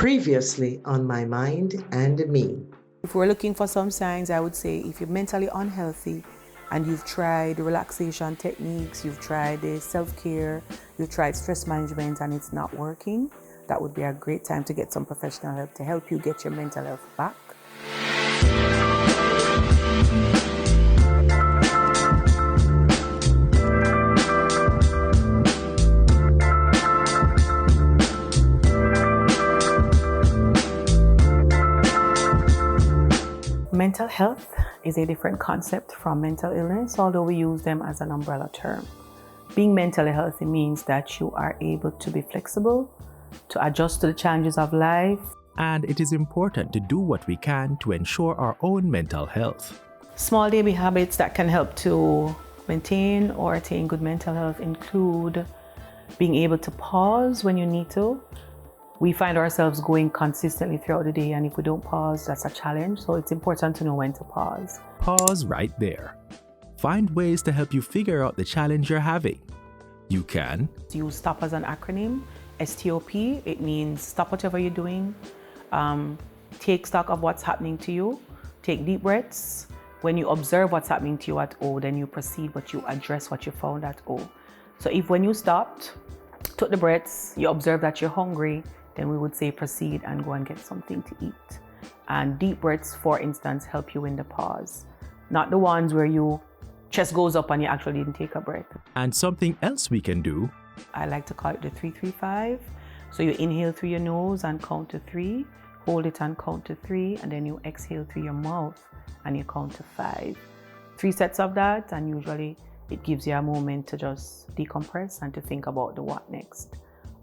Previously on My Mind and Me. If we're looking for some signs, I would say if you're mentally unhealthy and you've tried relaxation techniques, you've tried the self-care, you've tried stress management and it's not working, that would be a great time to get some professional help to help you get your mental health back. Mental health is a different concept from mental illness, although we use them as an umbrella term. Being mentally healthy means that you are able to be flexible, to adjust to the challenges of life. And it is important to do what we can to ensure our own mental health. Small daily habits that can help to maintain or attain good mental health include being able to pause when you need to. We find ourselves going consistently throughout the day, and if we don't pause, that's a challenge. So it's important to know when to pause. Pause right there. Find ways to help you figure out the challenge you're having. You can use STOP as an acronym. STOP, it means stop whatever you're doing. Take stock of what's happening to you. Take deep breaths. When you observe what's happening to you at O, then you proceed, but you address what you found at O. So if when you stopped, took the breaths, you observe that you're hungry, then we would say proceed and go and get something to eat. And deep breaths, for instance, help you in the pause. Not the ones where your chest goes up and you actually didn't take a breath. And something else we can do, I like to call it the 3-3-5. So you inhale through your nose and count to 3, hold it and count to 3, and then you exhale through your mouth and you count to 5. 3 sets of that, and usually it gives you a moment to just decompress and to think about the what next.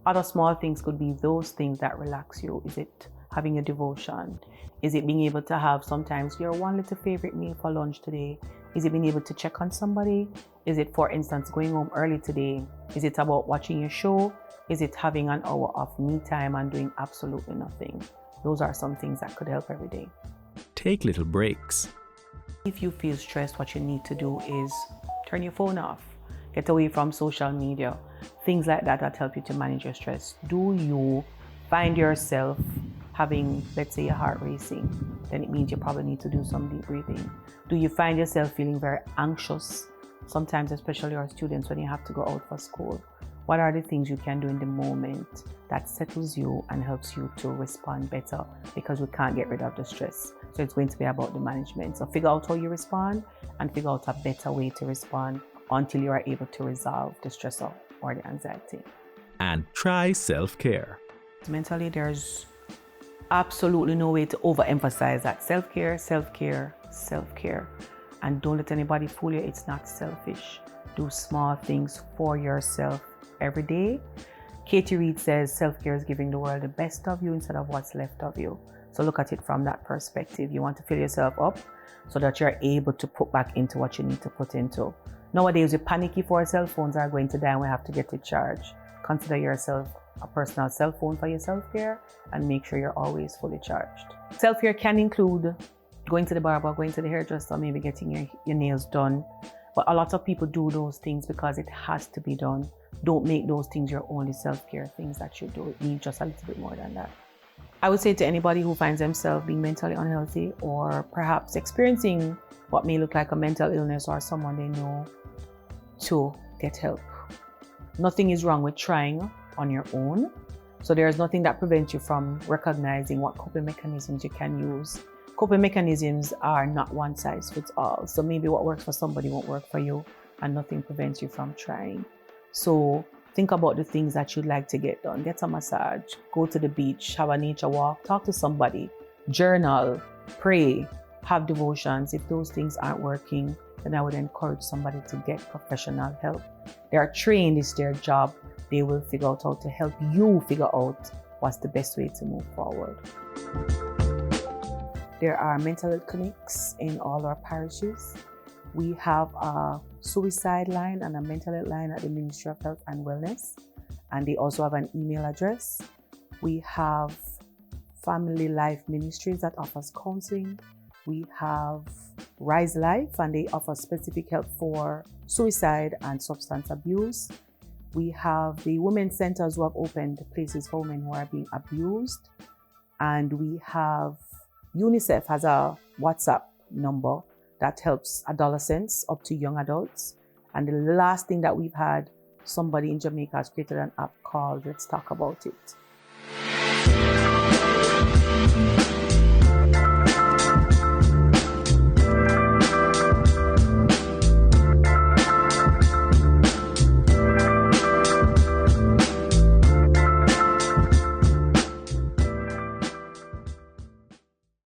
Other small things could be those things that relax you. Is it having a devotion? Is it being able to have sometimes your one little favorite meal for lunch today? Is it being able to check on somebody? Is it, for instance, going home early today? Is it about watching your show? Is it having an hour of me time and doing absolutely nothing? Those are some things that could help every day. Take little breaks. If you feel stressed, what you need to do is turn your phone off. Get away from social media. Things like that help you to manage your stress. Do you find yourself having, let's say, your heart racing? Then it means you probably need to do some deep breathing. Do you find yourself feeling very anxious? Sometimes, especially our students, when you have to go out for school. What are the things you can do in the moment that settles you and helps you to respond better? Because we can't get rid of the stress. So it's going to be about the management. So figure out how you respond and figure out a better way to respond until you are able to resolve the stressor or the anxiety. And try self-care. Mentally, there's absolutely no way to overemphasize that. Self-care, self-care, self-care. And don't let anybody fool you, it's not selfish. Do small things for yourself every day. Katie Reed says self-care is giving the world the best of you instead of what's left of you. So look at it from that perspective. You want to fill yourself up so that you're able to put back into what you need to put into. Nowadays, we panicky for our cell phones are going to die and we have to get it charged. Consider yourself a personal cell phone for your self-care and make sure you're always fully charged. Self-care can include going to the barber, going to the hairdresser, maybe getting your nails done. But a lot of people do those things because it has to be done. Don't make those things your only self-care things that you do. It needs just a little bit more than that. I would say to anybody who finds themselves being mentally unhealthy or perhaps experiencing what may look like a mental illness or someone they know, to get help. Nothing is wrong with trying on your own. So there's nothing that prevents you from recognizing what coping mechanisms you can use. Coping mechanisms are not one size fits all. So maybe what works for somebody won't work for you, and nothing prevents you from trying. So think about the things that you'd like to get done. Get a massage, go to the beach, have a nature walk, talk to somebody, journal, pray, have devotions. If those things aren't working, then I would encourage somebody to get professional help. They are trained, it's their job. They will figure out how to help you figure out what's the best way to move forward. There are mental health clinics in all our parishes. We have a suicide line and a mental health line at the Ministry of Health and Wellness. And they also have an email address. We have Family Life Ministries that offers counseling. We have Rise Life, and they offer specific help for suicide and substance abuse. We have the women's centers who have opened places for women who are being abused. And we have UNICEF has a WhatsApp number that helps adolescents up to young adults. And the last thing that we've had, somebody in Jamaica has created an app called Let's Talk About It.